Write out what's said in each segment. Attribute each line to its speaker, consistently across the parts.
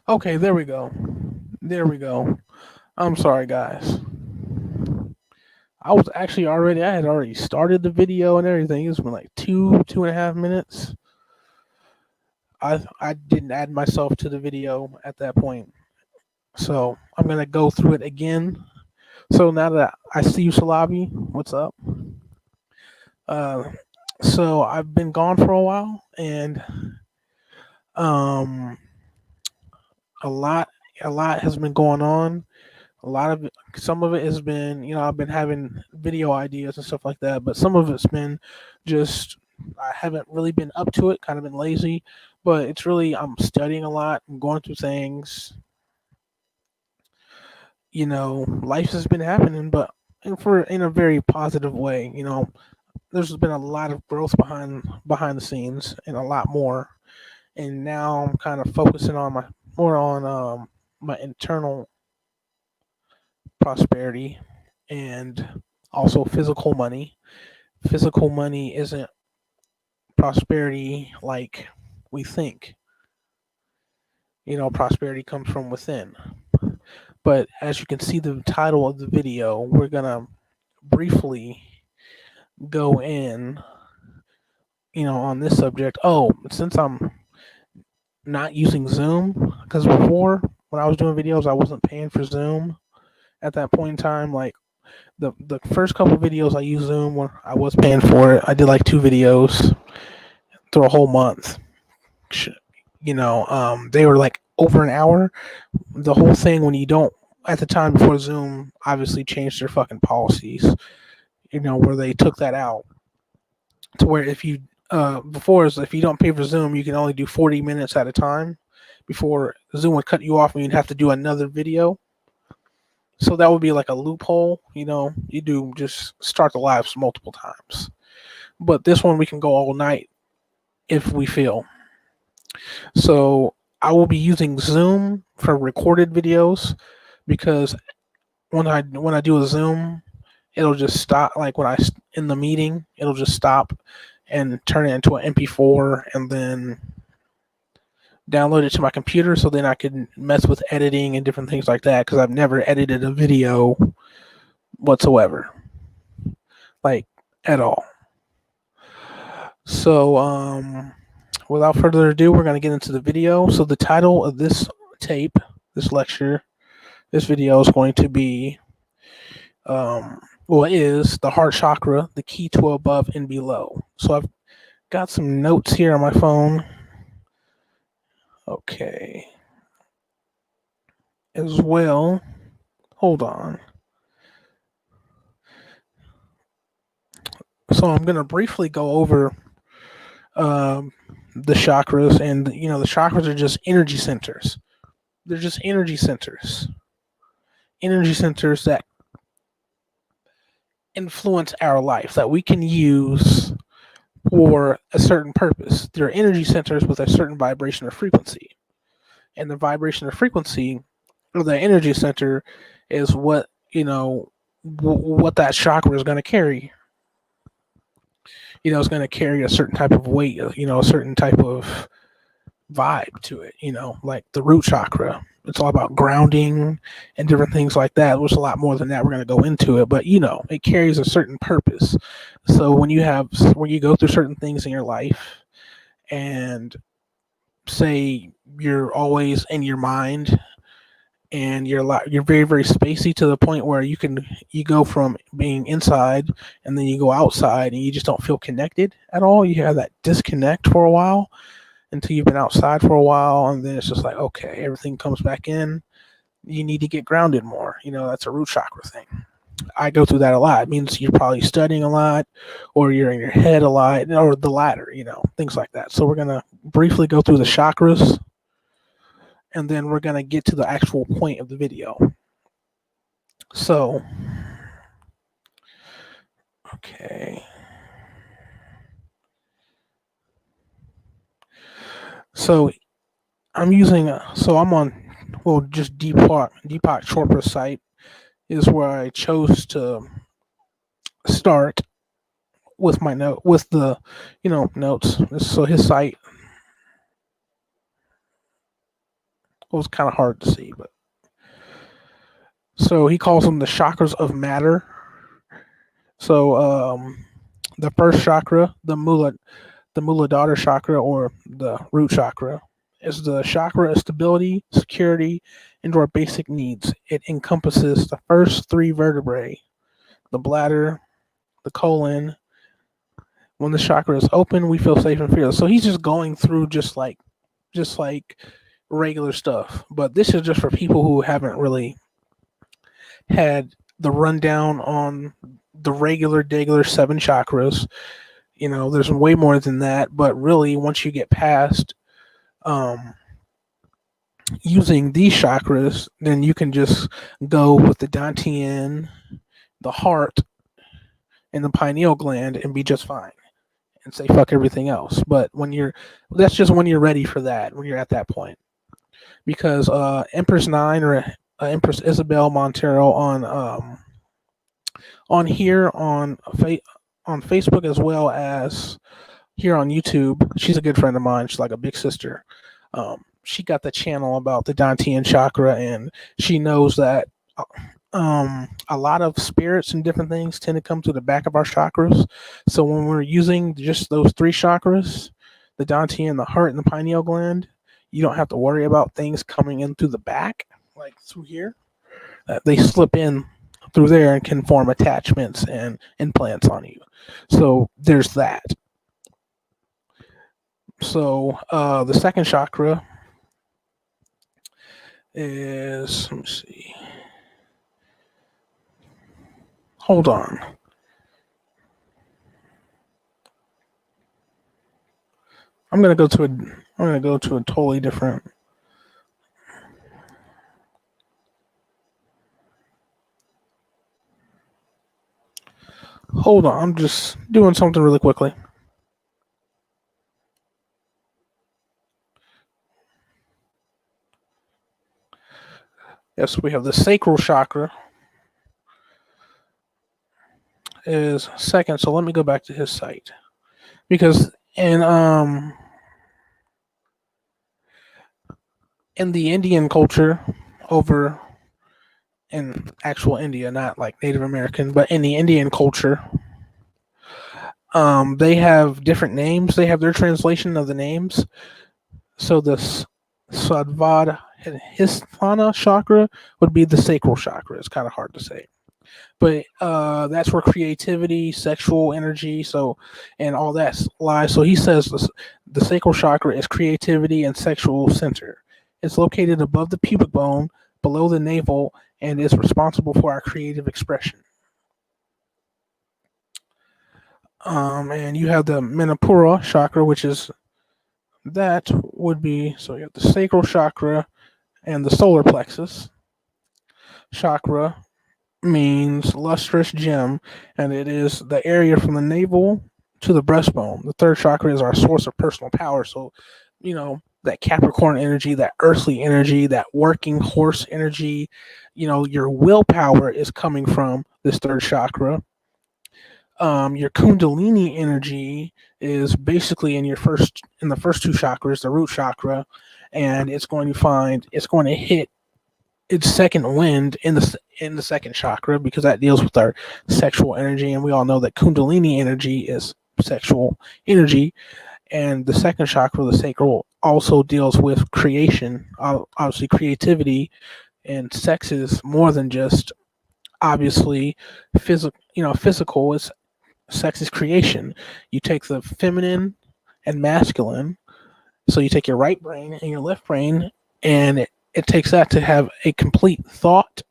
Speaker 1: Okay, there we go. There we go. I'm sorry, guys. I had already started the video and everything. It's been like 2.5 minutes. I didn't add myself to the video at that point. So I'm gonna go through it again. So now that I see you, Salabi, what's up? Uh, so I've been gone for a while, and um, a lot, a lot has been going on. Some of it has been, I've been having video ideas and stuff like that, but some of it's been just I haven't really been up to it, kind of been lazy. But it's really I'm studying a lot, I'm going through things. Life has been happening, but in a very positive way. There's been a lot of growth behind the scenes and a lot more. And now I'm kind of focusing on my internal prosperity and also physical money. Physical money isn't prosperity like we think. Prosperity comes from within. But as you can see the title of the video, we're gonna briefly go in, on this subject. Oh, since I'm not using Zoom, because before when I was doing videos, I wasn't paying for Zoom at that point in time. Like the first couple of videos I used Zoom when I was paying for it. I did like two videos through a whole month. They were like over an hour. The whole thing when you don't at the time before Zoom obviously changed their fucking policies. Where they took that out to where if you before is if you don't pay for Zoom, you can only do 40 minutes at a time. Before Zoom would cut you off and you'd have to do another video. So that would be like a loophole. You do just start the lives multiple times. But this one we can go all night if we feel. So I will be using Zoom for recorded videos because when I do a Zoom, it'll just stop. Like when in the meeting, it'll just stop and turn it into an MP4 and then download it to my computer so then I can mess with editing and different things like that because I've never edited a video whatsoever, like at all. So, without further ado, we're going to get into the video. So, the title of this tape, this lecture, this video is going to be, is the heart chakra, the key to above and below. So, I've got some notes here on my phone. Okay. As well, hold on. So, I'm going to briefly go over the chakras, and the chakras are just energy centers. They're just energy centers that influence our life that we can use for a certain purpose. They're energy centers with a certain vibration or frequency, and the vibration or frequency of the energy center is what what that chakra is going to carry. It's going to carry a certain type of weight, a certain type of vibe to it, like the root chakra. It's all about grounding and different things like that. There's a lot more than that. We're going to go into it, but it carries a certain purpose. So when you go through certain things in your life and say you're always in your mind and you're very very spacey to the point where you go from being inside and then you go outside and you just don't feel connected at all. You have that disconnect for a while until you've been outside for a while, and then it's just like, okay, everything comes back in. You need to get grounded more. That's a root chakra thing. I go through that a lot. It means you're probably studying a lot, or you're in your head a lot, or the latter, things like that. So we're going to briefly go through the chakras, and then we're going to get to the actual point of the video. So, okay. So I'm on, just Deepak Chopra's site is where I chose to start with my note with the notes. So his site, It was kind of hard to see, but so he calls them the chakras of matter. So the first chakra, the Muladhara chakra or the root chakra, is the chakra of stability, security, and our basic needs. It encompasses the first three vertebrae, the bladder, the colon. When the chakra is open, we feel safe and fearless. So he's just going through just like regular stuff. But this is just for people who haven't really had the rundown on the regular seven chakras. There's way more than that, but really once you get past um using these chakras, then you can just go with the dantian, the heart, and the pineal gland and be just fine and say fuck everything else. But that's just when you're ready for that, when you're at that point. Because Empress Nine or Empress Isabel Montero on here on Facebook as well as here on YouTube. She's a good friend of mine. She's like a big sister. She got the channel about the Dantian chakra, and she knows that a lot of spirits and different things tend to come to the back of our chakras. So when we're using just those three chakras, the Dantian, the heart, and the pineal gland, you don't have to worry about things coming in through the back, like through here. They slip in through there and can form attachments and implants on you. So there's that. So the second chakra is, let me see. Hold on. I'm gonna go to a totally different. Hold on, I'm just doing something really quickly. Yes, we have the sacral chakra is second. So let me go back to his site because in the Indian culture over in actual India, not like Native American, but in the Indian culture, they have different names. They have their translation of the names. So this Svadhisthana chakra would be the sacral chakra. It's kind of hard to say, but that's where creativity, sexual energy, and all that lies. So he says the sacral chakra is creativity and sexual center. It's located above the pubic bone, below the navel, and is responsible for our creative expression. And you have the Manipura chakra, which is that would be, so you have the sacral chakra and the solar plexus. Chakra means lustrous gem, and it is the area from the navel to the breastbone. The third chakra is our source of personal power. So, that Capricorn energy, that earthly energy, that working horse energy, your willpower is coming from this third chakra. Your Kundalini energy is basically in the first two chakras, the root chakra, and it's going to hit its second wind in the second chakra because that deals with our sexual energy, and we all know that Kundalini energy is sexual energy, and the second chakra, the sacral, also deals with creation, obviously creativity, and sex is more than just obviously physical. It's sex is creation. You take the feminine and masculine, so you take your right brain and your left brain, and it takes that to have a complete thought.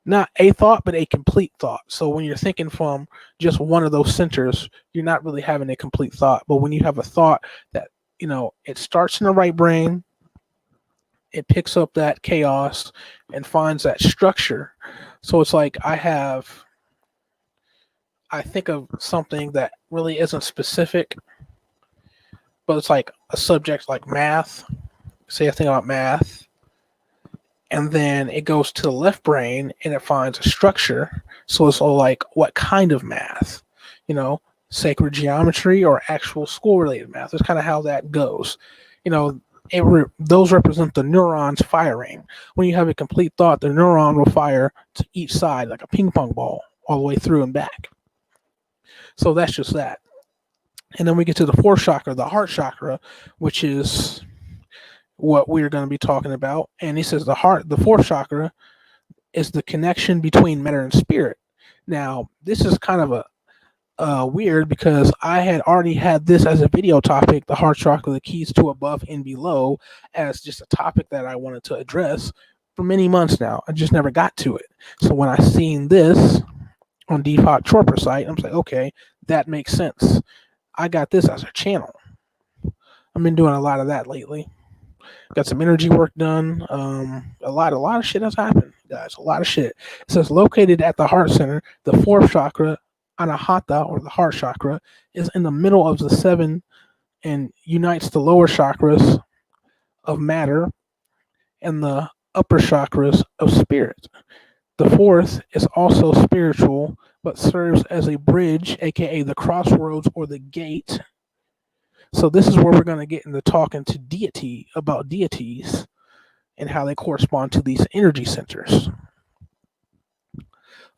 Speaker 1: Not a thought, but a complete thought. So when you're thinking from just one of those centers, you're not really having a complete thought. But when you have a thought that, it starts in the right brain, it picks up that chaos and finds that structure. So it's like I think of something that really isn't specific, but it's like a subject like math. Say I think about math, and then it goes to the left brain and it finds a structure. So it's all like, what kind of math? Sacred geometry or actual school related math. That's kind of how that goes. those represent the neurons firing. When you have a complete thought, the neuron will fire to each side like a ping pong ball, all the way through and back. So that's just that. And then we get to the fourth chakra, the heart chakra, which is what we're going to be talking about. And he says the fourth chakra is the connection between matter and spirit. Now, this is kind of a weird, because I had already had this as a video topic, the heart chakra, the keys to above and below, as just a topic that I wanted to address for many months now. I just never got to it. So when I seen this on Deepak Chopra site, I'm like, okay, that makes sense. I got this as a channel. I've been doing a lot of that lately. Got some energy work done. A lot of shit has happened, guys. A lot of shit. It says located at the heart center, the fourth chakra, Anahata, or the heart chakra, is in the middle of the seven and unites the lower chakras of matter and the upper chakras of spirit. The fourth is also spiritual, but serves as a bridge, aka the crossroads or the gate. So this is where we're going to get into talking to about deities and how they correspond to these energy centers.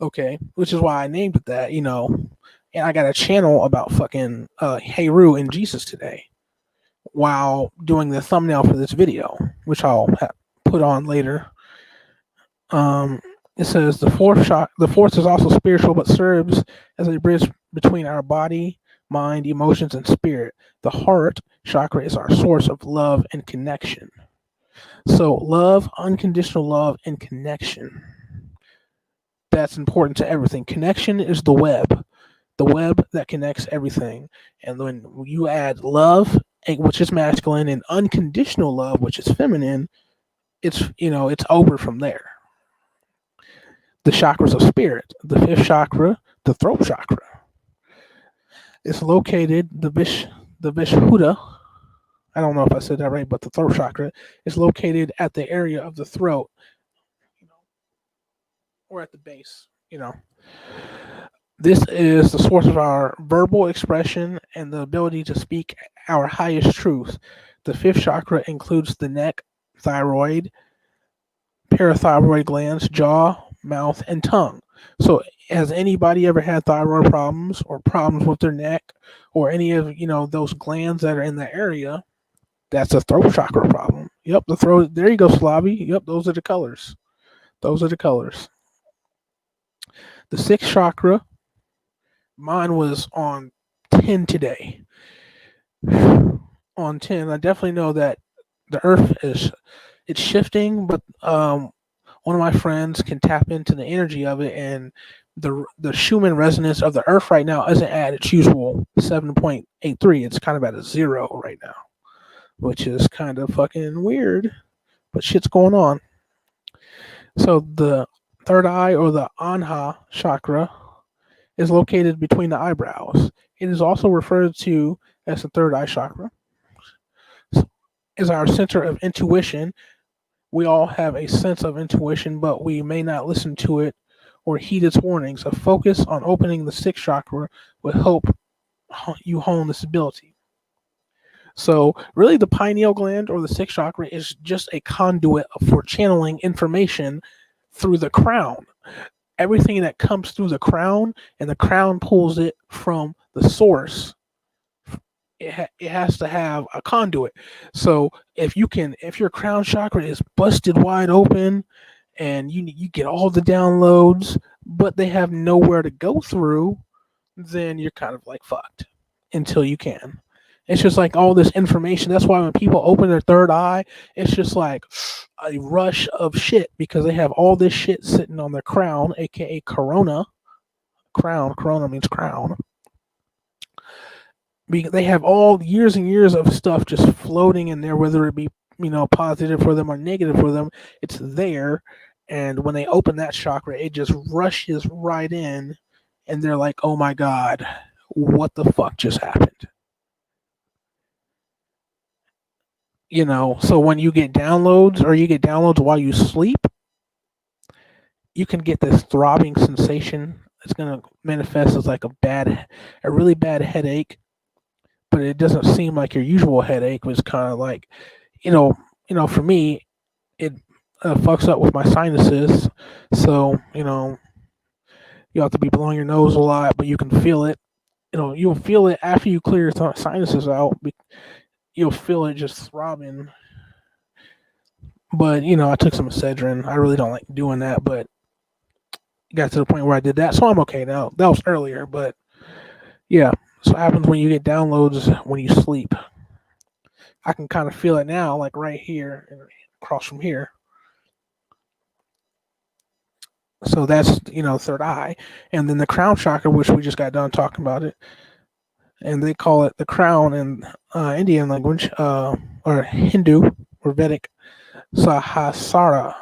Speaker 1: Okay, which is why I named it that, and I got a channel about fucking Heru and Jesus today while doing the thumbnail for this video, which I'll put on later. It says the fourth is also spiritual, but serves as a bridge between our body, mind, emotions, and spirit. The heart chakra is our source of love and connection. So love, unconditional love, and connection. That's important to everything. Connection is the web that connects everything. And when you add love, which is masculine, and unconditional love, which is feminine, it's over from there. The chakras of spirit, the fifth chakra, the throat chakra. It's located, the Vishuddha, I don't know if I said that right, but the throat chakra is located at the area of the throat, or at the base, This is the source of our verbal expression and the ability to speak our highest truth. The fifth chakra includes the neck, thyroid, parathyroid glands, jaw, mouth, and tongue. So has anybody ever had thyroid problems or problems with their neck or any of those glands that are in the area? That's a throat chakra problem. Yep, the throat. There you go, Slavi. Yep, those are the colors. The sixth chakra, mine was on 10 today. On 10, I definitely know that the earth it's shifting, but one of my friends can tap into the energy of it, and the Schumann resonance of the earth right now isn't at its usual 7.83. It's kind of at a 0 right now, which is kind of fucking weird, but shit's going on. So the third eye, or the Anha chakra, is located between the eyebrows. It is also referred to as the third eye chakra. Is our center of intuition. We all have a sense of intuition, but we may not listen to it or heed its warnings. A focus on opening the sixth chakra would help you hone this ability. So really, the pineal gland, or the sixth chakra, is just a conduit for channeling information through the crown. Everything that comes through the crown, and the crown pulls it from the source. It has to have a conduit. So if your crown chakra is busted wide open, and you get all the downloads, but they have nowhere to go through, then you're kind of like fucked until you can. It's just like all this information. That's why when people open their third eye, it's just like a rush of shit, because they have all this shit sitting on their crown, aka corona. Corona means crown. They have all years and years of stuff just floating in there, whether it be positive for them or negative for them. It's there, and when they open that chakra, it just rushes right in, and they're like, "Oh my god, what the fuck just happened?" So when you get downloads, or you get downloads while you sleep, you can get this throbbing sensation. It's going to manifest as like a really bad headache, but it doesn't seem like your usual headache. It's kind of like you know, for me, it fucks up with my sinuses. So, you have to be blowing your nose a lot, but you can feel it. You'll feel it after you clear your sinuses out. You'll feel it just throbbing. But, I took some Excedrin. I really don't like doing that, but it got to the point where I did that. So I'm okay now. That was earlier, but yeah. So what happens when you get downloads when you sleep. I can kind of feel it now, like right here and across from here. So that's, third eye. And then the crown chakra, which we just got done talking about it. And they call it the crown in Indian language, or Hindu or Vedic, Sahasrara,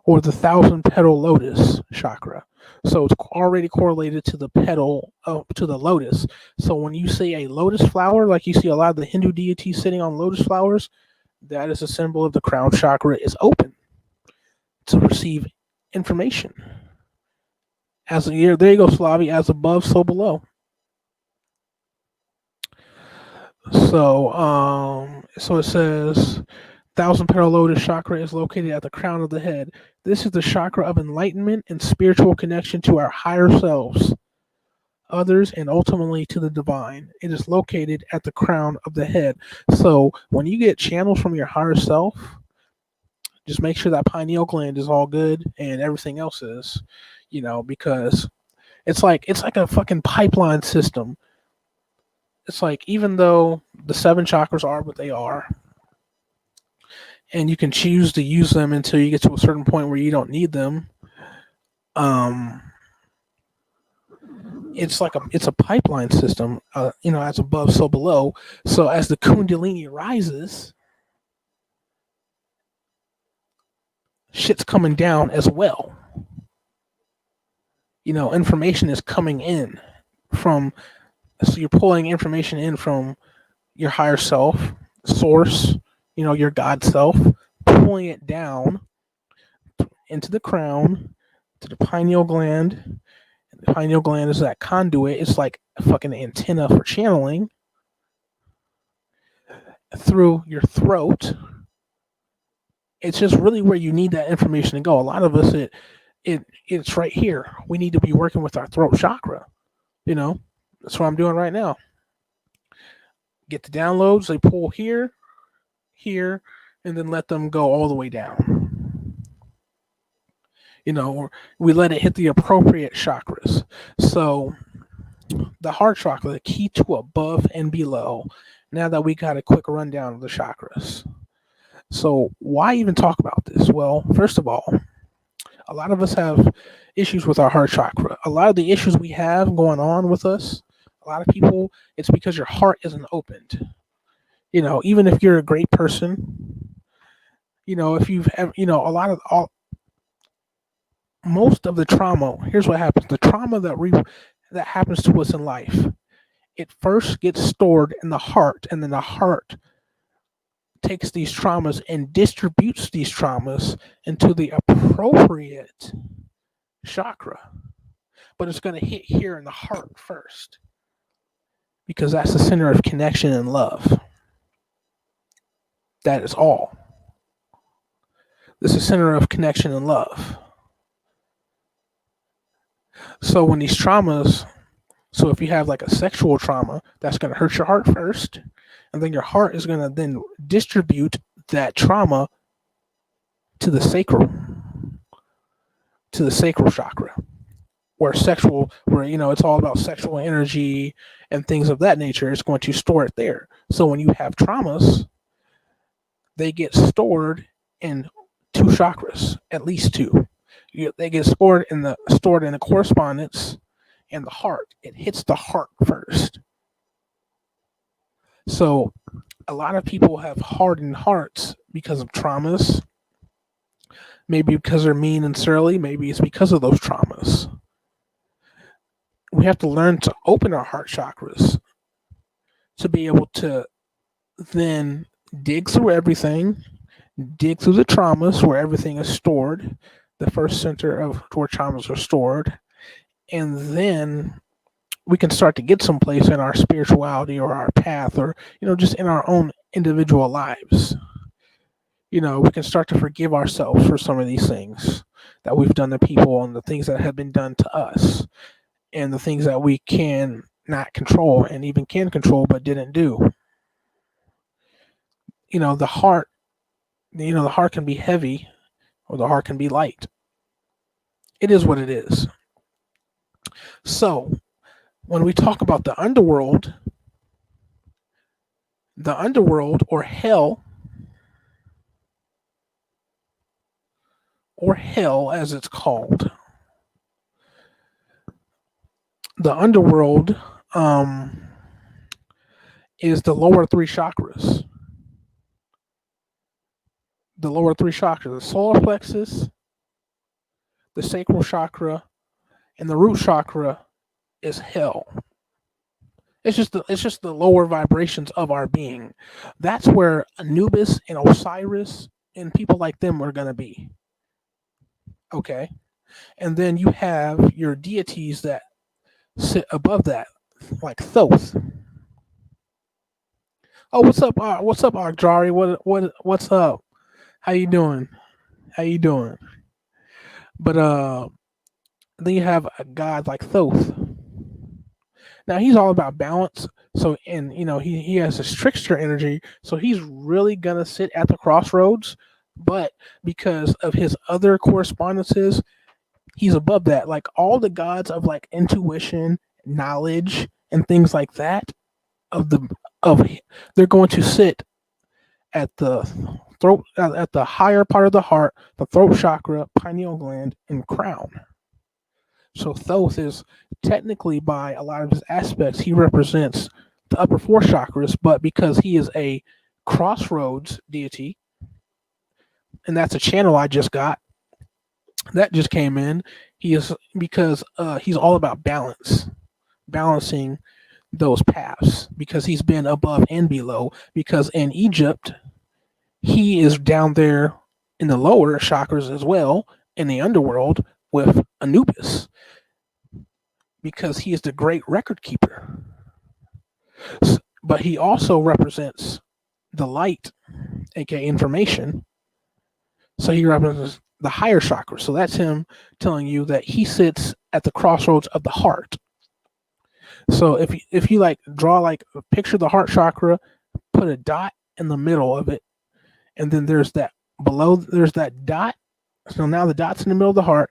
Speaker 1: or the thousand petal lotus chakra. So it's already correlated to the petal, to the lotus. So when you see a lotus flower, like you see a lot of the Hindu deities sitting on lotus flowers, that is a symbol of the crown chakra is open to receive information. There you go, Slavi. As above, so below. So it says thousand petal lotus chakra is located at the crown of the head. This is the chakra of enlightenment and spiritual connection to our higher selves, others, and ultimately to the divine. It is located at the crown of the head. So when you get channels from your higher self, just make sure that pineal gland is all good and everything else is, because it's like a fucking pipeline system. It's like, even though the 7 chakras are what they are, and you can choose to use them until you get to a certain point where you don't need them, it's a pipeline system, as above, so below. So as the Kundalini rises, shit's coming down as well. Information is coming in so you're pulling information in from your higher self, source, your God self, pulling it down into the crown, to the pineal gland. The pineal gland is that conduit. It's like a fucking antenna for channeling through your throat. It's just really where you need that information to go. A lot of us, it's right here. We need to be working with our throat chakra. That's what I'm doing right now. Get the downloads. They pull here, and then let them go all the way down. Or we let it hit the appropriate chakras. So the heart chakra, the key to above and below. Now that we got a quick rundown of the chakras. So why even talk about this? Well, first of all, a lot of us have issues with our heart chakra. A lot of the issues we have going on with us, a lot of people, it's because your heart isn't opened. Even if you're a great person, if you've ever, most of the trauma, here's what happens. The trauma that happens to us in life, it first gets stored in the heart, and then the heart takes these traumas and distributes these traumas into the appropriate chakra. But it's going to hit here in the heart first, because that's the center of connection and love. That is all. This is the center of connection and love. So when these traumas, so if you have like a sexual trauma, that's going to hurt your heart first, and then your heart is going to then distribute that trauma to the sacral chakra, where it's all about sexual energy and things of that nature. It's going to store it there. So when you have traumas, they get stored in 2 chakras, at least 2. They get stored in the correspondence in the heart. It hits the heart first. So a lot of people have hardened hearts because of traumas. Maybe because they're mean and surly. Maybe it's because of those traumas. We have to learn to open our heart chakras to be able to then dig through everything, dig through the traumas where everything is stored, the first center of where traumas are stored, and then we can start to get someplace in our spirituality or our path, or just in our own individual lives. We can start to forgive ourselves for some of these things that we've done to people, and the things that have been done to us, and the things that we can not control and even can control but didn't do. The heart, the heart can be heavy or the heart can be light. It is what it is. So, when we talk about the underworld or hell as it's called, the underworld is the lower three chakras. The lower three chakras, the solar plexus, the sacral chakra, and the root chakra is hell. It's just the lower vibrations of our being. That's where Anubis and Osiris and people like them are gonna be. Okay, and then you have your deities that sit above that, like Thoth. Oh, what's up? What's up, Akjari? What's up? How you doing? How you doing? But then you have a god like Thoth. Now he's all about balance. So, and he has this trickster energy. So he's really gonna sit at the crossroads. But because of his other correspondences, he's above that. Like all the gods of like intuition, knowledge, and things like that, of the of they're going to sit at the throat, at the higher part of the heart, the throat chakra, pineal gland, and crown. So Thoth is technically, by a lot of his aspects, he represents the upper four chakras, but because he is a crossroads deity, and that's a channel I just got, that just came in. He is, because he's all about balancing those paths, because he's been above and below. Because in Egypt, he is down there in the lower chakras as well, in the underworld with Anubis, because he is the great record keeper. But he also represents the light, aka information. So he represents the higher chakra. So that's him telling you that he sits at the crossroads of the heart. So if you like draw, like picture the heart chakra, put a dot in the middle of it, and then there's that dot. So now the dot's in the middle of the heart.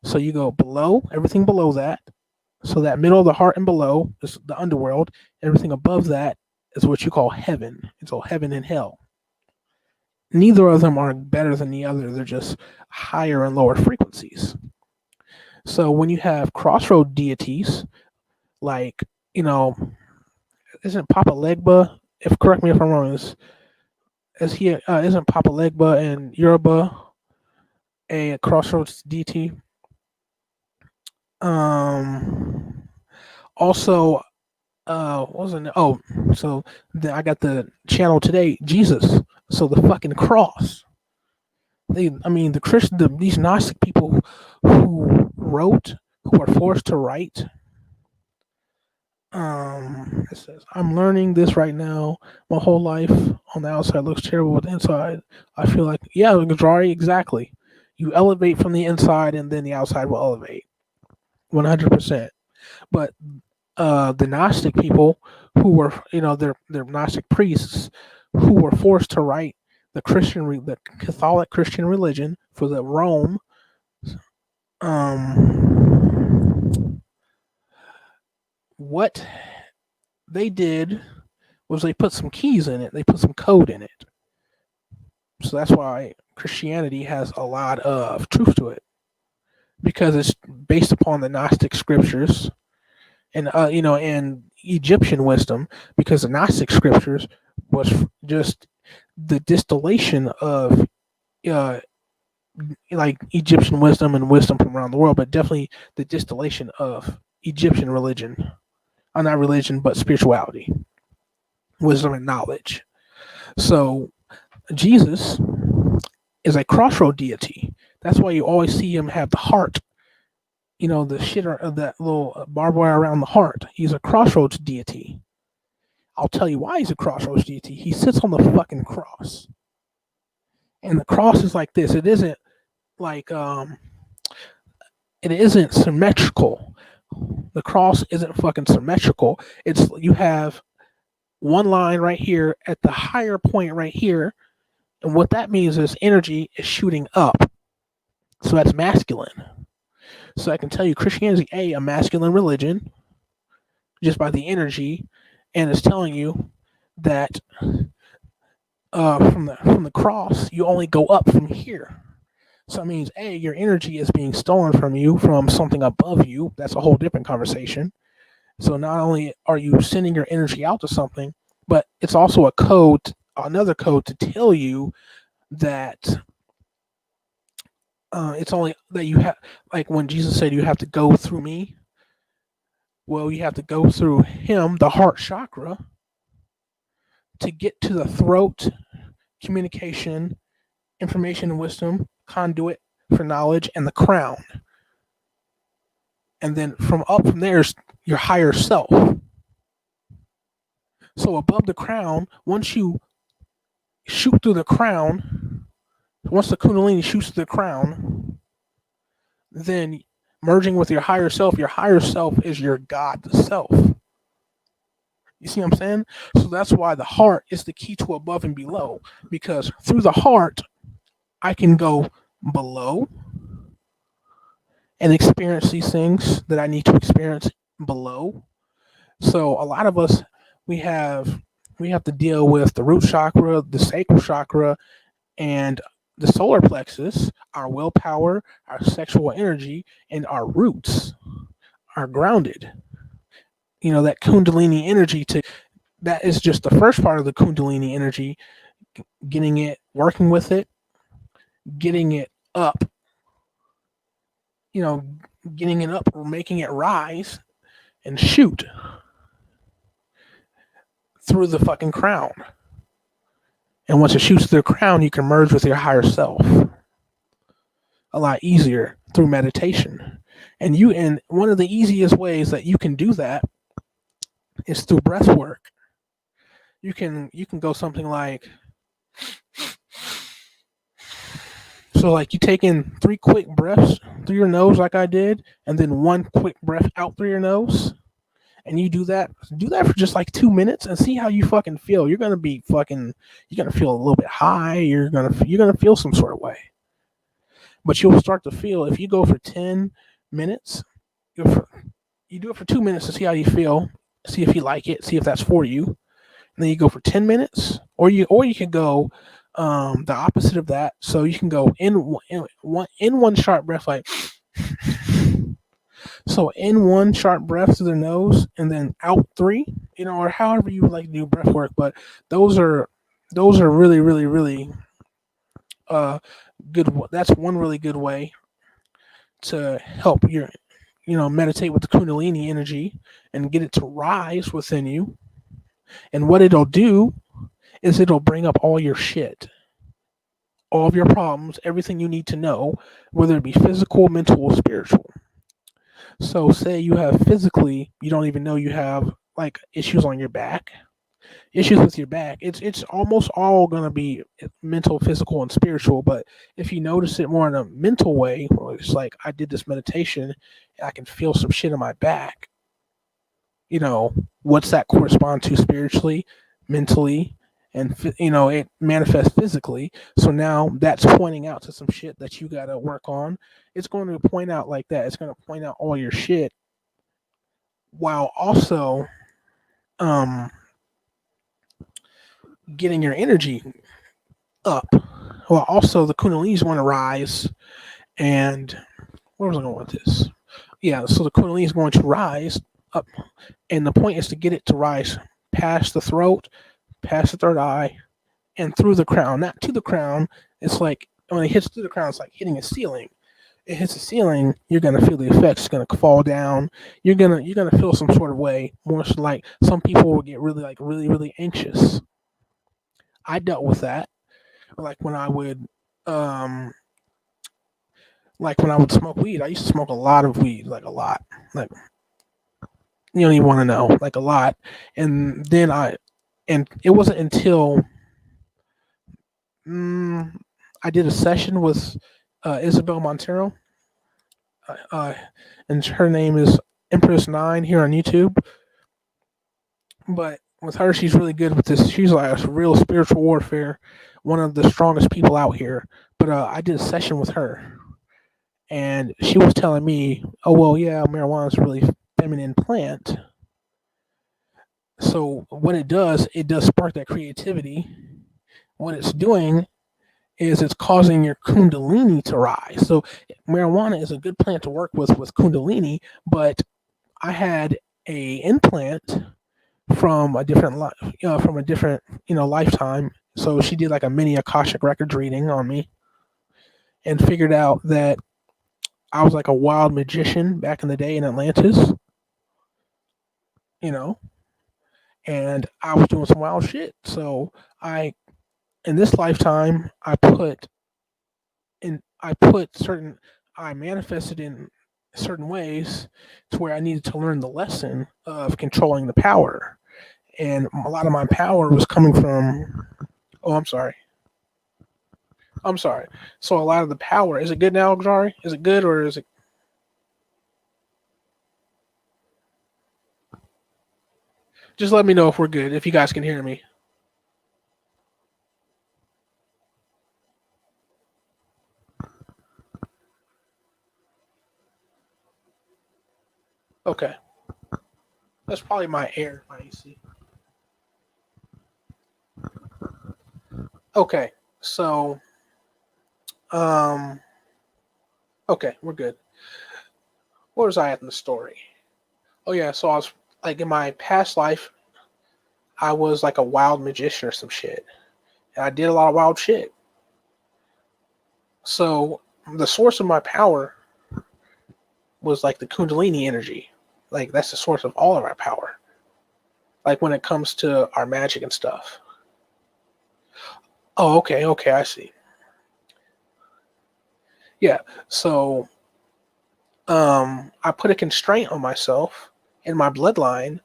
Speaker 1: So you go below, everything below that. So that middle of the heart and below is the underworld. Everything above that is what you call heaven. It's all heaven and hell. Neither of them are better than the other. They're just higher and lower frequencies. So when you have crossroad deities, like, isn't Papa Legba, if correct me if I'm wrong, isn't Papa Legba and Yoruba a crossroads deity? Also, what was it? Oh, so I got the channel today, Jesus. So the fucking cross. These Gnostic people who are forced to write. It says, I'm learning this right now. My whole life on the outside looks terrible, but the inside, I feel like, yeah, Gajari, exactly. You elevate from the inside, and then the outside will elevate. 100%. But the Gnostic people who were, they're Gnostic priests who were forced to write the Catholic Christian religion for the Rome. What they did was they put some keys in it. They put some code in it. So that's why Christianity has a lot of truth to it, because it's based upon the Gnostic scriptures and and Egyptian wisdom, because the Gnostic scriptures was just the distillation of like Egyptian wisdom and wisdom from around the world, but definitely the distillation of Egyptian religion. Not religion, but spirituality, wisdom, and knowledge. So Jesus is a crossroad deity. That's why you always see him have the heart the shit of that little barbed wire around the heart. He's a crossroads deity. I'll tell you why he's a crossroads deity. He sits on the fucking cross. And the cross is like this. It isn't like it isn't symmetrical. The cross isn't fucking symmetrical. It's you have one line right here at the higher point right here, and what that means is energy is shooting up. So that's masculine. So I can tell you Christianity a masculine religion just by the energy, and it's telling you that from the cross you only go up from here. So it means your energy is being stolen from you from something above you. That's a whole different conversation. So not only are you sending your energy out to something, but it's also another code to tell you that it's only that you have, like when Jesus said you have to go through me. Well, you have to go through him, the heart chakra, to get to the throat, communication, information and wisdom, conduit for knowledge, and the crown. And then from there's your higher self. So above the crown, once you shoot through the crown, once the Kundalini shoots through the crown, then merging with your higher self is your God self. You see what I'm saying? So that's why the heart is the key to above and below, because through the heart, I can go below and experience these things that I need to experience below. So a lot of us, we have to deal with the root chakra, the sacral chakra, and the solar plexus, our willpower, our sexual energy, and our roots are grounded. That Kundalini energy that is just the first part of the Kundalini energy, getting it, working with it, getting it up, getting it up or making it rise and shoot through the fucking crown. And once it shoots through the crown, you can merge with your higher self a lot easier through meditation. And one of the easiest ways that you can do that is through breath work. You can go something like, so like you take in 3 quick breaths through your nose like I did, and then 1 quick breath out through your nose. And you do that for just like 2 minutes and see how you fucking feel. You're gonna feel a little bit high. You're gonna feel some sort of way. But you'll start to feel, if you go for 10 minutes, you do it for 2 minutes to see how you feel, see if you like it, see if that's for you. And then you go for 10 minutes, or you can go the opposite of that. So you can go in one sharp breath, like so in 1 sharp breath through the nose, and then out 3, or however you like to do breath work. But those are really, really, really good. That's one really good way to help your meditate with the Kundalini energy and get it to rise within you. And what it'll do is it'll bring up all your shit, all of your problems, everything you need to know, whether it be physical, mental, or spiritual. So say you have physically, you don't even know you have like issues on your back, issues with your back. It's almost all going to be mental, physical, and spiritual. But if you notice it more in a mental way, it's like I did this meditation and I can feel some shit in my back. What's that correspond to spiritually, mentally, and it manifests physically. So now that's pointing out to some shit that you got to work on. It's going to point out like that. It's going to point out all your shit while also getting your energy up. Well, also the Kundalini's want to rise. And where was I going with this? Yeah, so the Kundalini is going to rise up, and the point is to get it to rise past the throat, past the third eye, and through the crown. Not to the crown. It's like when it hits through the crown, it's like hitting a ceiling. It hits the ceiling, you're gonna feel the effects. It's gonna fall down. You're gonna feel some sort of way. More so like some people will get really, really anxious. I dealt with that. Like when I would Like when I would smoke weed, I used to smoke a lot of weed, like a lot. Like you don't even want to know, like a lot. And then and it wasn't until mm, I did a session with Isabel Montero, uh, and her name is Empress9 here on YouTube. But with her, she's really good with this. She's like a real spiritual warfare, one of the strongest people out here. But I did a session with her, and she was telling me, "Oh well, yeah, marijuana is a really feminine plant. So what it does spark that creativity. What it's doing is it's causing your kundalini to rise. So marijuana is a good plant to work with kundalini. But I had a implant from a different life, from a different lifetime. So she did like a mini Akashic records reading on me and figured out that I was like a wild magician back in the day in Atlantis, you know, and I was doing some wild shit. So I, in this lifetime, I put certain, I manifested in certain ways to where I needed to learn the lesson of controlling the power. And a lot of my power was coming from, oh, I'm sorry. I'm sorry. So a lot of the power, is it good now, Xari? Is it good or is it? Just let me know if we're good, if you guys can hear me. Okay. That's probably my air, my AC. Okay. So, um, okay, we're good. Where was I at in the story? Oh yeah, so I was like in my past life, I was like a wild magician or some shit. And I did a lot of wild shit. So the source of my power was like the Kundalini energy. Like that's the source of all of our power. Like when it comes to our magic and stuff. Oh, okay, okay, I see. Yeah. So I put a constraint on myself in my bloodline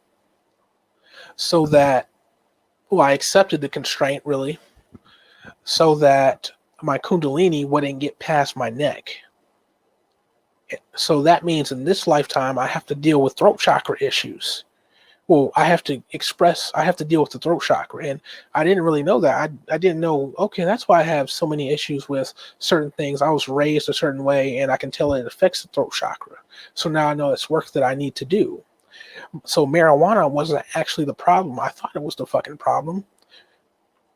Speaker 1: so that well, I accepted the constraint really, so that my Kundalini wouldn't get past my neck. So that means in this lifetime I have to deal with throat chakra issues. Well, I have to deal with the throat chakra. And I didn't really know that. I didn't know, okay, that's why I have so many issues with certain things. I was raised a certain way and I can tell it affects the throat chakra. So now I know it's work that I need to do. So marijuana wasn't actually the problem. I thought it was the fucking problem.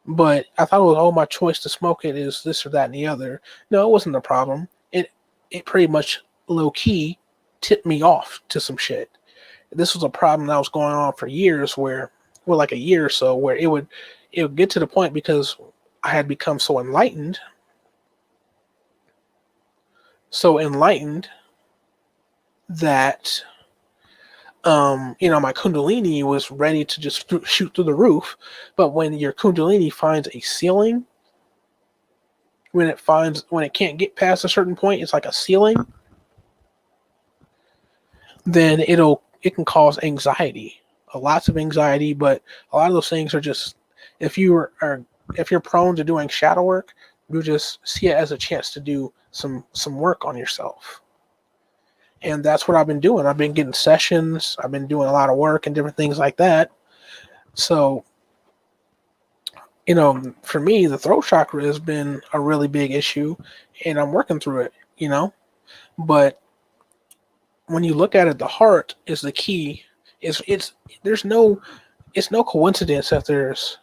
Speaker 1: But I thought it was, oh, my choice to smoke it is this or that and the other. No, it wasn't the problem. It pretty much low key tipped me off to some shit. This was a problem that was going on for years where well like a year or so where it would get to the point because I had become so enlightened that my kundalini was ready to just shoot through the roof. But when your kundalini finds a ceiling, when it can't get past a certain point, it's like a ceiling, then it can cause anxiety, lots of anxiety. But a lot of those things are just if you are if you're prone to doing shadow work, you just see it as a chance to do some work on yourself. And that's what I've been doing. I've been getting sessions. I've been doing a lot of work and different things like that. So, for me, the throat chakra has been a really big issue, and I'm working through it. But when you look at it, the heart is the key. It's there's no it's no coincidence that there's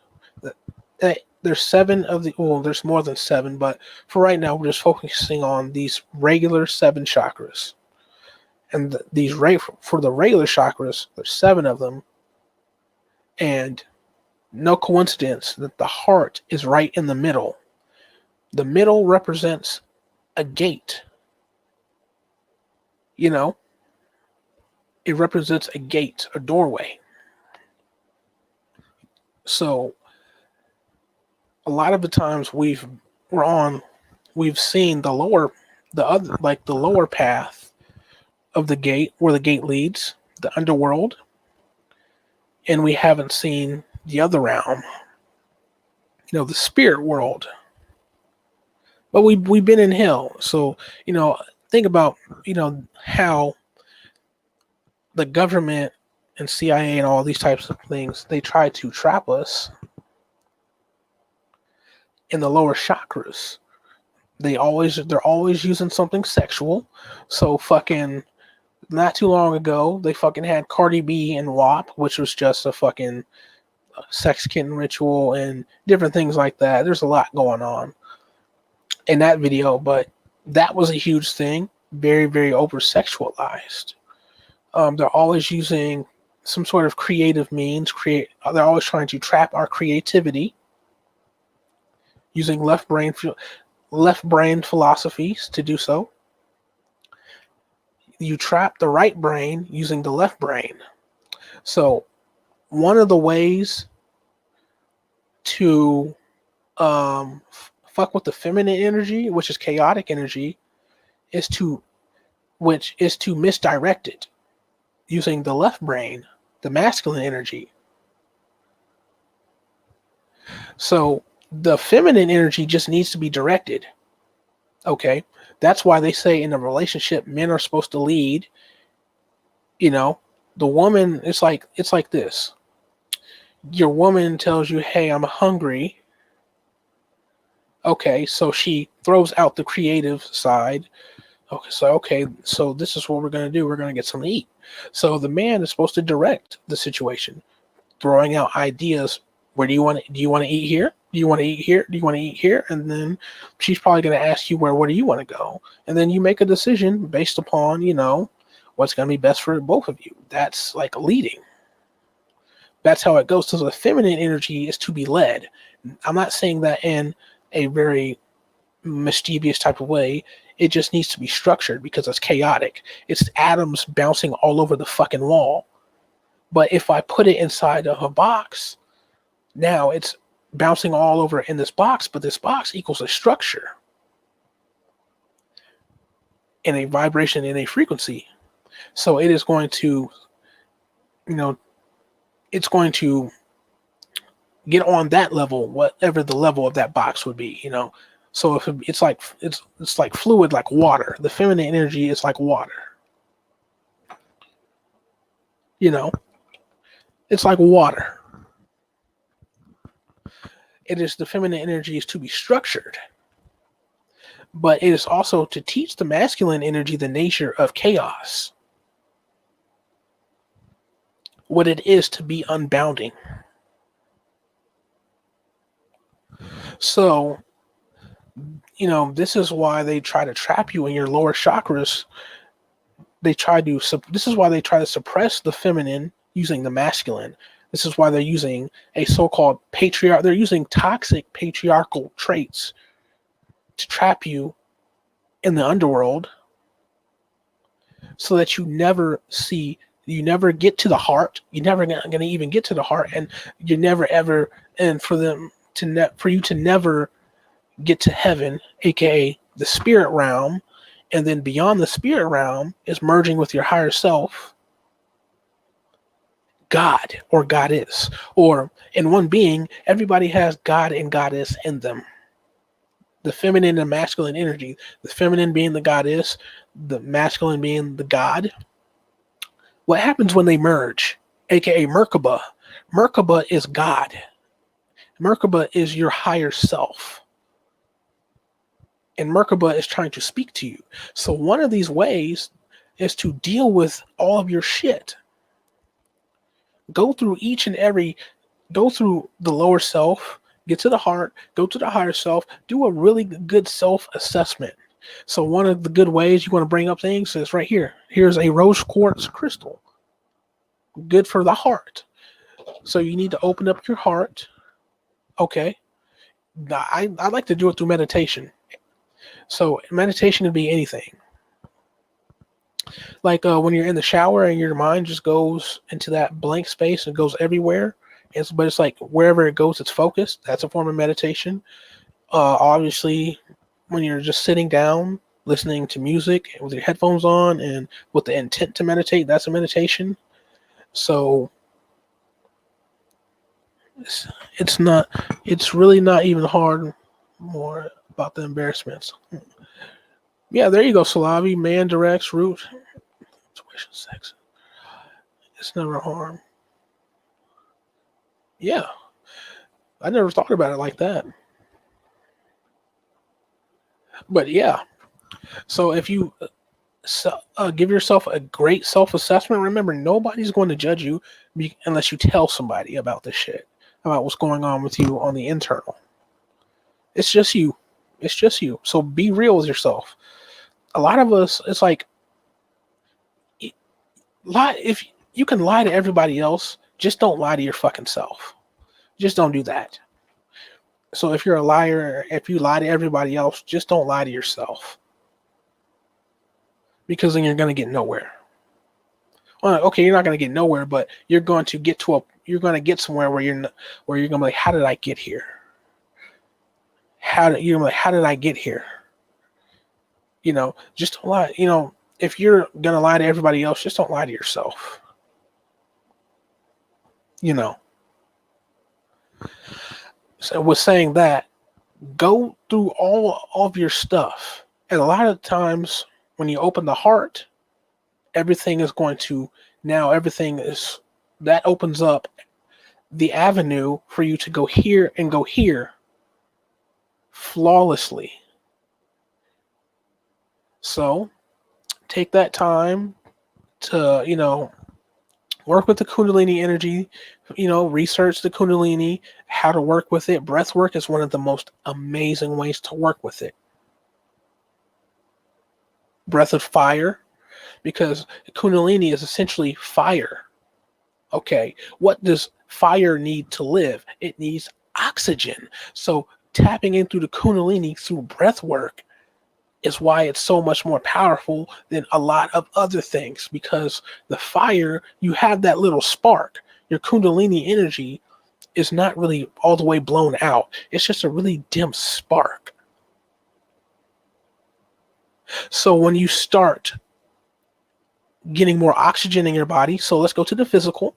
Speaker 1: seven of the well, there's more than seven, but for right now we're just focusing on these regular seven chakras. And for the regular chakras, there's seven of them, and no coincidence that the heart is right in the middle. The middle represents a gate. You know, it represents a gate, a doorway. So a lot of the times we've seen the lower. the other, like the lower path of the gate, where the gate leads, the underworld, and we haven't seen the other realm, the spirit world. But we've been in hell, so think about how the government and CIA and all these types of things, they try to trap us in the lower chakras. They're always using something sexual. So fucking not too long ago, they fucking had Cardi B and WAP, which was just a fucking sex kitten ritual and different things like that. There's a lot going on in that video, but that was a huge thing. Very, very over sexualized. They're always using some sort of creative means. They're always trying to trap our creativity using left brain philosophies to do so. You trap the right brain using the left brain. So one of the ways to fuck with the feminine energy, which is chaotic energy, is to misdirect it using the left brain, the masculine energy. So the feminine energy just needs to be directed. Okay, that's why they say in a relationship, men are supposed to lead. The woman, it's like this. Your woman tells you, "Hey, I'm hungry." Okay, so she throws out the creative side. Okay, so this is what we're gonna do. We're gonna get something to eat. So the man is supposed to direct the situation, throwing out ideas. Where do you want to eat here? Do you want to eat here? Do you want to eat here? And then she's probably going to ask you, where do you want to go? And then you make a decision based upon, what's going to be best for both of you. That's like leading. That's how it goes. So the feminine energy is to be led. I'm not saying that in a very mischievous type of way. It just needs to be structured because it's chaotic. It's atoms bouncing all over the fucking wall. But if I put it inside of a box, now it's bouncing all over in this box, but this box equals a structure and a vibration and a frequency. So it is going to, it's going to get on that level, whatever the level of that box would be, So if it's like fluid, like water. The feminine energy is like water. It's like water. It is the feminine energy is to be structured, but it is also to teach the masculine energy the nature of chaos, what it is to be unbounding. So, this is why they try to trap you in your lower chakras. This is why they try to suppress the feminine using the masculine. This is why they're using a so-called they're using toxic patriarchal traits to trap you in the underworld so that you never get to the heart. You're never going to even get to the heart, and you're never ever, and for you to never get to heaven, aka the spirit realm, and then beyond the spirit realm is merging with your higher self, God or goddess, or in one being, everybody has God and goddess in them. The feminine and masculine energy, the feminine being the goddess, the masculine being the God. What happens when they merge, aka Merkaba? Merkaba is God. Merkaba is your higher self. And Merkaba is trying to speak to you. So one of these ways is to deal with all of your shit. Go through go through the lower self, get to the heart, go to the higher self, do a really good self-assessment. So one of the good ways you want to bring up things is right here. Here's a rose quartz crystal. Good for the heart. So you need to open up your heart. Okay. I like to do it through meditation. So meditation can be anything. Like when you're in the shower and your mind just goes into that blank space and goes everywhere. But it's like wherever it goes, it's focused. That's a form of meditation. Obviously, when you're just sitting down, listening to music with your headphones on and with the intent to meditate, that's a meditation. So it's not, it's really not even hard. More about the embarrassments. Yeah, there you go, Salavi. Man directs root. Situation sex. It's never harm. Yeah, I never thought about it like that. But yeah, so if you give yourself a great self-assessment, remember nobody's going to judge you unless you tell somebody about this shit, about what's going on with you on the internal. It's just you. It's just you. So be real with yourself. A lot of us, it's like, lie. If you can lie to everybody else, just don't lie to your fucking self. Just don't do that. So if you're a liar, if you lie to everybody else, just don't lie to yourself. Because then you're going to get nowhere. Well, okay, you're not going to get nowhere, but you're going to get somewhere where you're going to be like, how did I get here? How did I get here? Just don't lie. If you're going to lie to everybody else, just don't lie to yourself. So with saying that, go through all of your stuff. And a lot of times when you open the heart, everything is that opens up the avenue for you to go here and go here flawlessly. So take that time to, work with the Kundalini energy, research the Kundalini, how to work with it. Breath work is one of the most amazing ways to work with it. Breath of fire, because Kundalini is essentially fire. Okay, what does fire need to live? It needs oxygen. So tapping in through the Kundalini through breath work is why it's so much more powerful than a lot of other things, because the fire, you have that little spark. Your Kundalini energy is not really all the way blown out. It's just a really dim spark. So when you start getting more oxygen in your body, so let's go to the physical.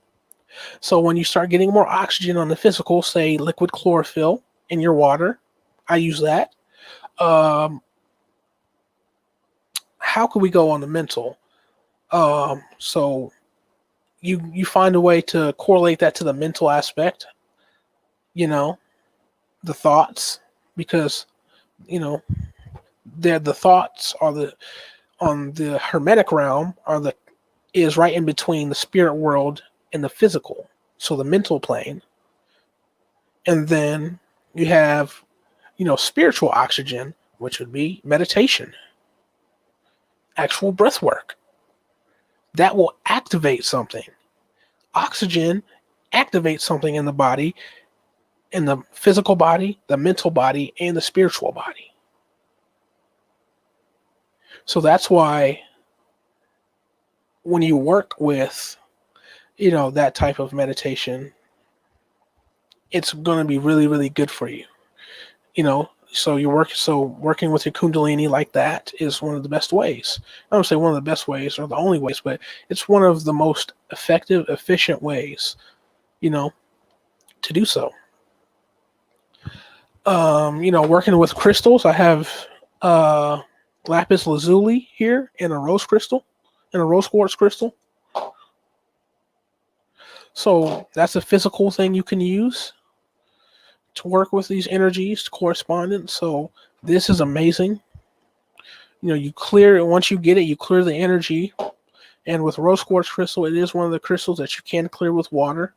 Speaker 1: So when you start getting more oxygen on the physical, say liquid chlorophyll in your water, I use that. How could we go on the mental? So you find a way to correlate that to the mental aspect, the thoughts, because the thoughts are on the hermetic realm is right in between the spirit world and the physical, so the mental plane. And then you have spiritual oxygen, which would be meditation, actual breath work. That will activate something. Oxygen activates something in the body, in the physical body, the mental body, and the spiritual body. So that's why when you work with, that type of meditation, it's going to be really, really good for you. So working with your Kundalini like that is one of the best ways. I don't say one of the best ways or the only ways, but it's one of the most effective, efficient ways, to do so. Working with crystals, I have lapis lazuli here in a rose quartz crystal. So that's a physical thing you can use to work with these energies, correspondence. So this is amazing. You clear it. Once you get it, you clear the energy. And with rose quartz crystal, it is one of the crystals that you can clear with water.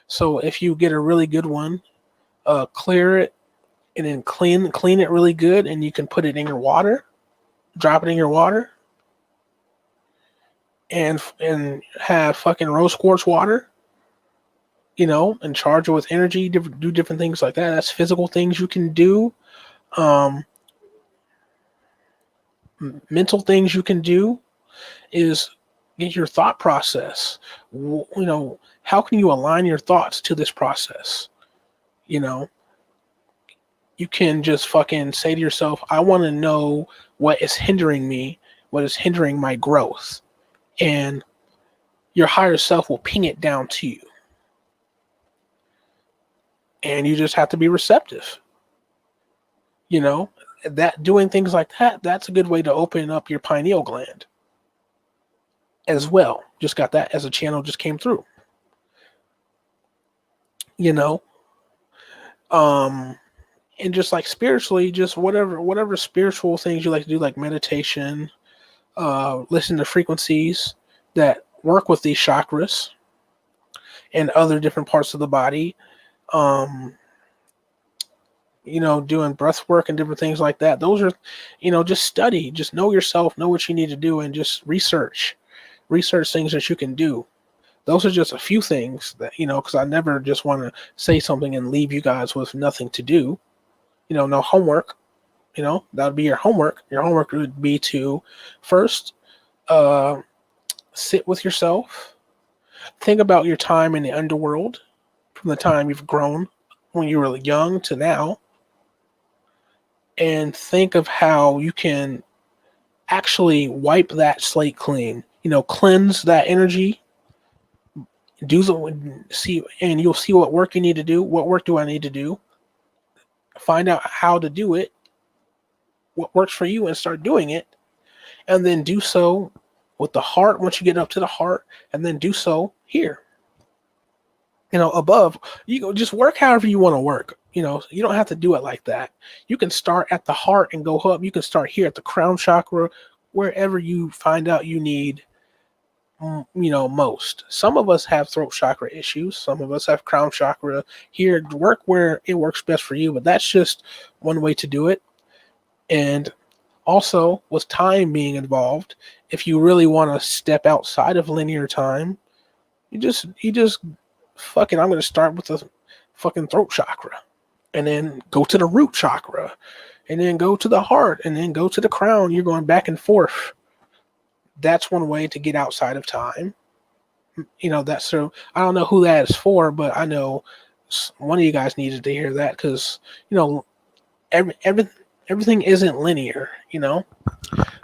Speaker 1: So if you get a really good one, clear it and then clean it really good, and you can put it in your water, drop it in your water, and have fucking rose quartz water, and charge it with energy, do different things like that. That's physical things you can do. Mental things you can do is get your thought process. How can you align your thoughts to this process? You can just fucking say to yourself, I want to know what is hindering me, what is hindering my growth. And your higher self will ping it down to you. And you just have to be receptive. You know, that doing things like that, that's a good way to open up your pineal gland as well. Just got that as a channel just came through. You know, and just like spiritually, just whatever spiritual things you like to do, like meditation, listen to frequencies that work with these chakras and other different parts of the body. Doing breath work and different things like that. Those are, just study, just know yourself, know what you need to do, and just research things that you can do. Those are just a few things that, because I never just want to say something and leave you guys with nothing to do. No homework. That would be your homework. Your homework would be to first sit with yourself, think about your time in the underworld from the time you've grown when you were young to now, and think of how you can actually wipe that slate clean, cleanse that energy, and you'll see what work you need to do. What work do I need to do? Find out how to do it, what works for you, and start doing it. And then do so with the heart once you get up to the heart, and then do so here. Above. You go just work however you want to work. You don't have to do it like that. You can start at the heart and go up. You can start here at the crown chakra, wherever you find out you need most. Some of us have throat chakra issues. Some of us have crown chakra. Here, work where it works best for you, but that's just one way to do it. And also, with time being involved, if you really want to step outside of linear time, you just fucking, I'm going to start with the fucking throat chakra, and then go to the root chakra, and then go to the heart, and then go to the crown. You're going back and forth. That's one way to get outside of time. That's so. I don't know who that is for, but I know one of you guys needed to hear that, because everything isn't linear.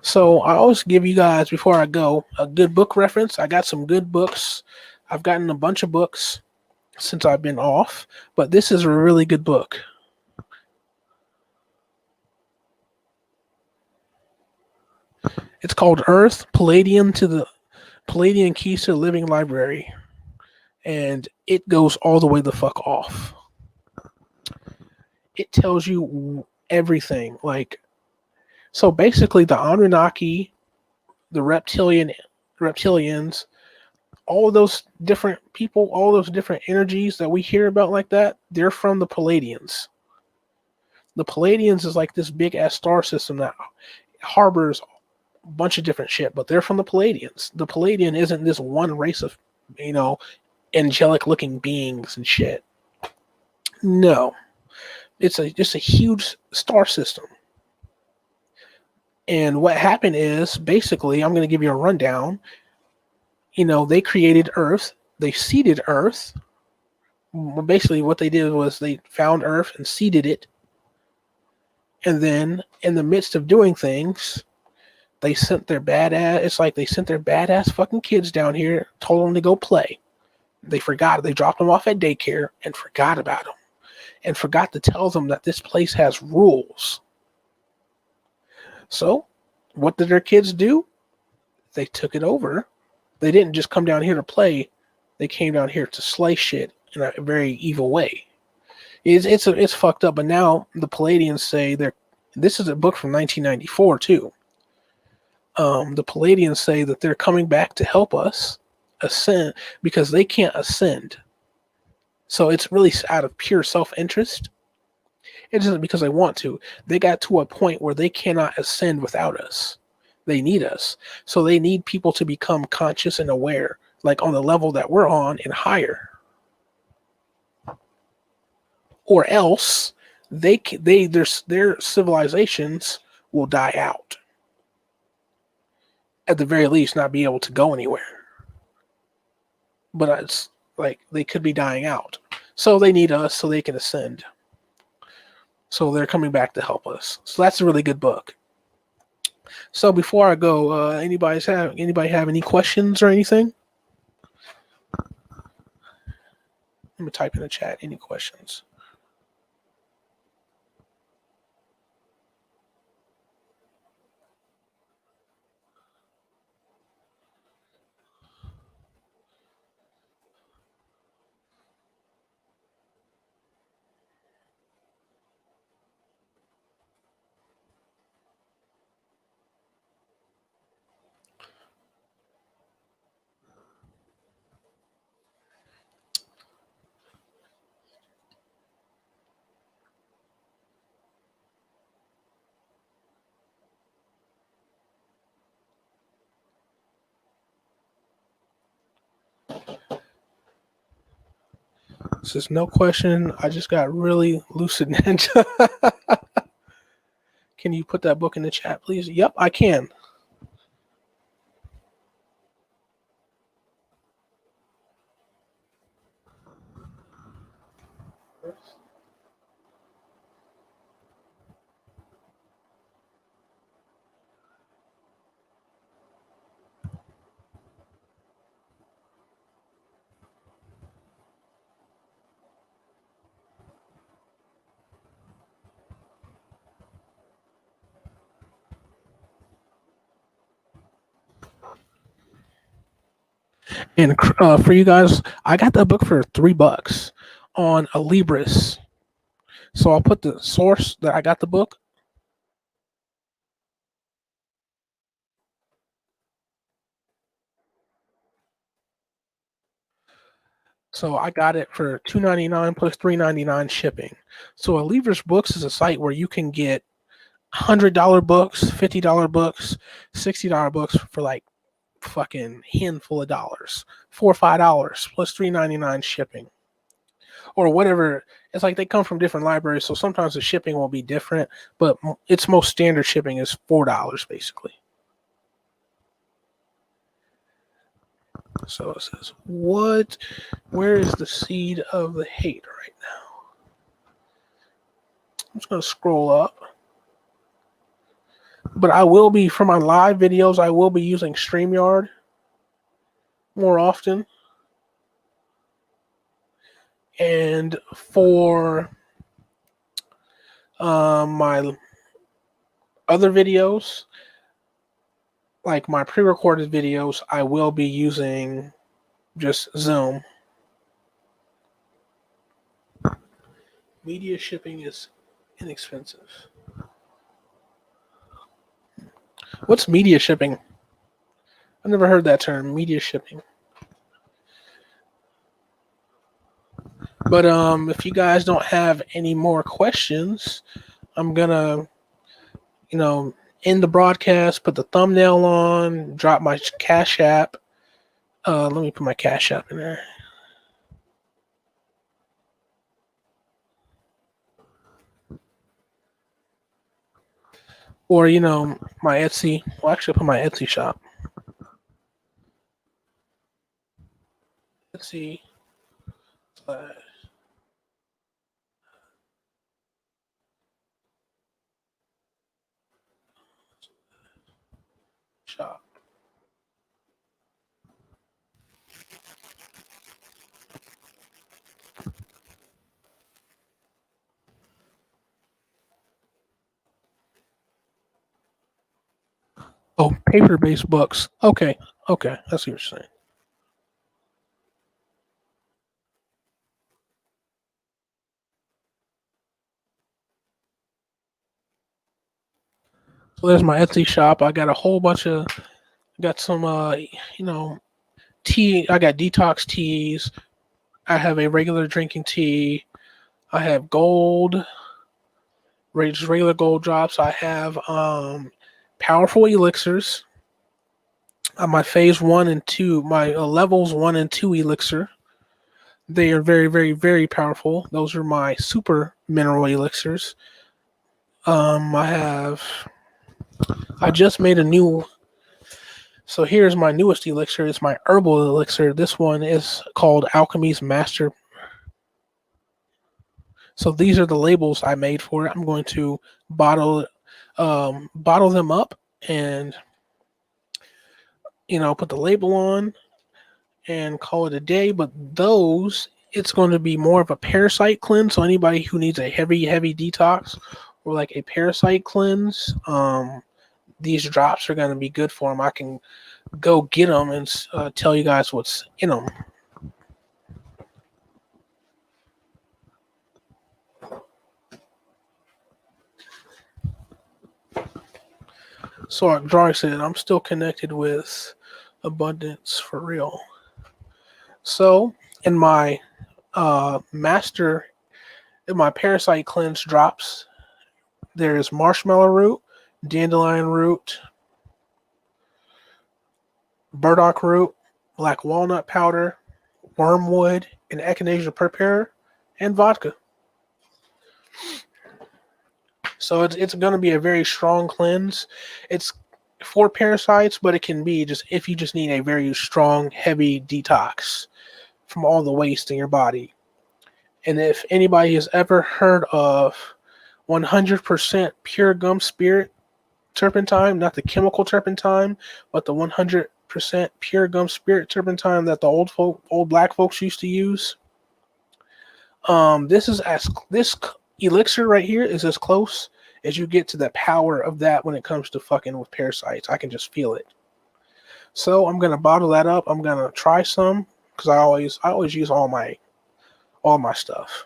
Speaker 1: So I always give you guys, before I go, a good book reference. I got some good books. I've gotten a bunch of books since I've been off, but this is a really good book. It's called Earth, Palladian Keys to the Living Library. And it goes all the way the fuck off. It tells you everything. So basically the Anunnaki, the reptilians, all of those different people, all those different energies that we hear about like that, they're from the Palladians. The Palladians is like this big ass star system that harbors a bunch of different shit, but they're from the Palladians. The Palladian isn't this one race of, angelic looking beings and shit. No. It's just a huge star system. And what happened is, basically, I'm going to give you a rundown. They created Earth. They seeded Earth. Basically, what they did was they found Earth and seeded it. And then, in the midst of doing things, they sent their badass fucking kids down here, told them to go play. They forgot. They dropped them off at daycare and forgot about them. And forgot to tell them that this place has rules. So, what did their kids do? They took it over. They didn't just come down here to play. They came down here to slay shit in a very evil way. It's fucked up. But now the Palladians say this is a book from 1994 too. The Palladians say that they're coming back to help us ascend, because they can't ascend. So it's really out of pure self-interest. It isn't because they want to. They got to a point where they cannot ascend without us. They need us. So they need people to become conscious and aware, like on the level that we're on and higher. Or else their civilizations will die out. At the very least, not be able to go anywhere. But it's like they could be dying out. So they need us so they can ascend. So they're coming back to help us. So that's a really good book. So before I go, anybody have any questions or anything? Let me type in the chat. Any questions? This is no question. I just got really lucid ninja. Can you put that book in the chat, please? Yep, I can. And for you guys, I got that book for $3 on a Libris. So I'll put the source that I got the book. So I got it for $2.99 plus $3.99 shipping. So a Libris Books is a site where you can get $100 books, $50 books, $60 books for like fucking handful of dollars, $4 or $5 plus $3.99 shipping, or whatever. It's like they come from different libraries, so sometimes the shipping will be different, but its most standard shipping is $4 basically. So it says, where is the seed of the hate right now? I'm just going to scroll up. But I will be, for my live videos, I will be using StreamYard more often. And for my other videos, like my pre-recorded videos, I will be using just Zoom. Media shipping is inexpensive. What's media shipping? I've never heard that term, media shipping. But if you guys don't have any more questions, I'm gonna, end the broadcast, put the thumbnail on, drop my Cash App. Let me put my Cash App in there. Or, my Etsy. Well, actually, put my Etsy shop. Etsy shop. Oh, paper-based books. Okay, that's what you're saying. So there's my Etsy shop. I got a whole bunch of, got some, tea. I got detox teas. I have a regular drinking tea. I have gold, just regular gold drops. I have powerful elixirs. My phase 1 and 2, my levels 1 and 2 elixir. They are very, very, very powerful. Those are my super mineral elixirs. I just made a new. So here's my newest elixir. It's my herbal elixir. This one is called Alchemy's Master. So these are the labels I made for it. I'm going to bottle them up and put the label on and call it a day. But those, it's going to be more of a parasite cleanse. So anybody who needs a heavy detox or like a parasite cleanse, these drops are going to be good for them. I can go get them and tell you guys what's in them. So like Drawing said, I'm still connected with abundance for real. So in my in my parasite cleanse drops, there's marshmallow root, dandelion root, burdock root, black walnut powder, wormwood, and echinacea purpura, and vodka. So it's going to be a very strong cleanse. It's for parasites, but it can be just if you just need a very strong, heavy detox from all the waste in your body. And if anybody has ever heard of 100% pure gum spirit turpentine, not the chemical turpentine, but the 100% pure gum spirit turpentine that the old black folks used to use, this elixir right here is as close as you get to the power of that when it comes to fucking with parasites. I can just feel it. So I'm gonna bottle that up. I'm gonna try some because I always use all my stuff.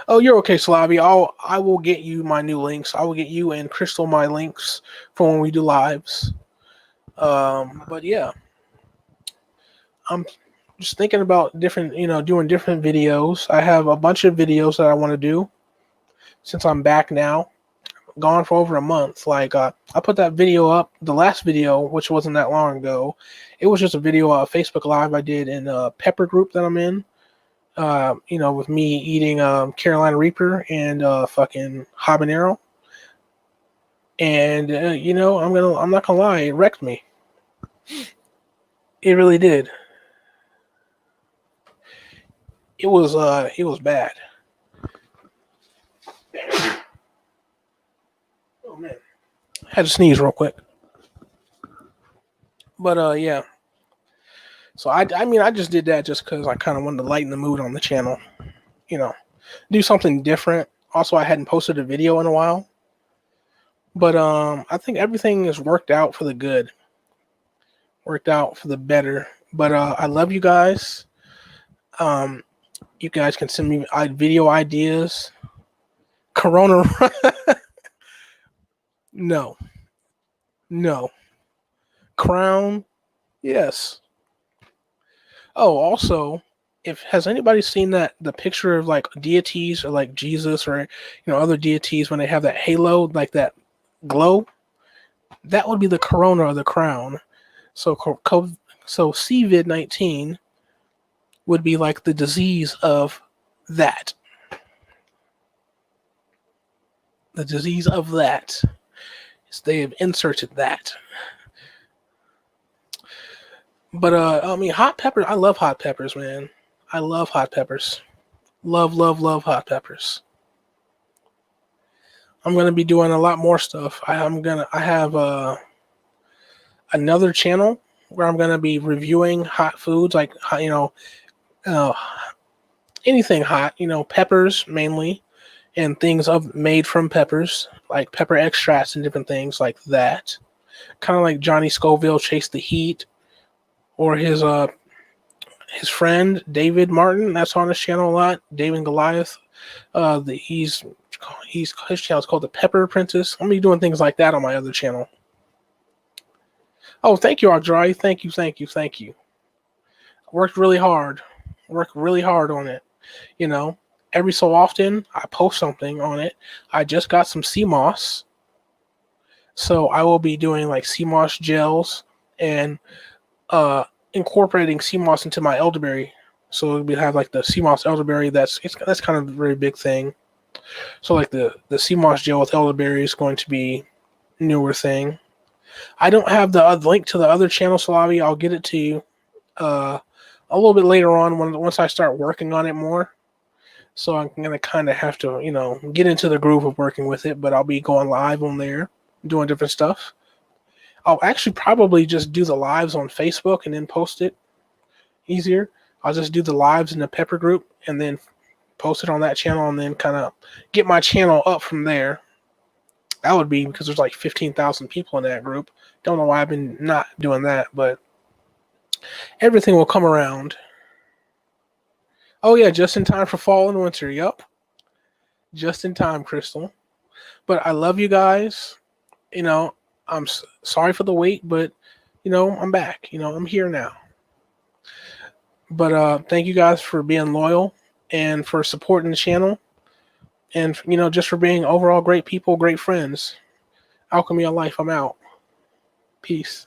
Speaker 1: Oh, you're okay, Slavi. I will get you my new links. I will get you and Crystal my links for when we do lives. But yeah, I'm just thinking about different, doing different videos. I have a bunch of videos that I want to do since I'm back now. Gone for over a month. Like I put that video up, the last video, which wasn't that long ago. It was just a video of Facebook Live I did in a pepper group that I'm in. With me eating Carolina Reaper and fucking habanero. And I'm not gonna lie, it wrecked me. It really did. It was bad. Oh man. I had to sneeze real quick. But yeah. So I just did that just because I kind of wanted to lighten the mood on the channel. Do something different. Also, I hadn't posted a video in a while. But I think everything is worked out for the good. Worked out for the better. But I love you guys. You guys can send me video ideas. Corona. No. Crown. Yes. Oh, also, has anybody seen the picture of like deities or like Jesus or other deities when they have that halo, like that glow? That would be the corona or the crown. So COVID-19 would be like the disease of that. The disease of that. So they have inserted that. But hot peppers. I love hot peppers, man. I love hot peppers. Love hot peppers. I'm gonna be doing a lot more stuff. I have another channel where I'm gonna be reviewing hot foods, like anything hot. Peppers mainly, and things made from peppers, like pepper extracts and different things like that. Kind of like Johnny Scoville, Chase the Heat. Or his friend David Martin, that's on his channel a lot. David Goliath, his channel's called the Pepper Apprentice. I'm gonna be doing things like that on my other channel. Oh, thank you, Audrey. Thank you. Worked really hard on it. Every so often I post something on it. I just got some sea moss, so I will be doing like sea moss gels and incorporating sea moss into my elderberry. So we have like the sea moss elderberry. That's kind of a very big thing. So like the sea moss gel with elderberry is going to be a newer thing. I don't have the link to the other channel, Slavi. I'll get it to you a little bit later on once I start working on it more. So I'm gonna kind of have to, get into the groove of working with it. But I'll be going live on there, doing different stuff. I'll actually probably just do the lives on Facebook and then post it easier. I'll just do the lives in the Pepper group and then post it on that channel and then kind of get my channel up from there. That would be because there's like 15,000 people in that group. Don't know why I've been not doing that, but everything will come around. Oh yeah, just in time for fall and winter. Yup. Just in time, Crystal. But I love you guys. I'm sorry for the wait, but I'm back. I'm here now. But thank you guys for being loyal and for supporting the channel, and just for being overall great people, great friends. Alchemy of Life. I'm out. Peace.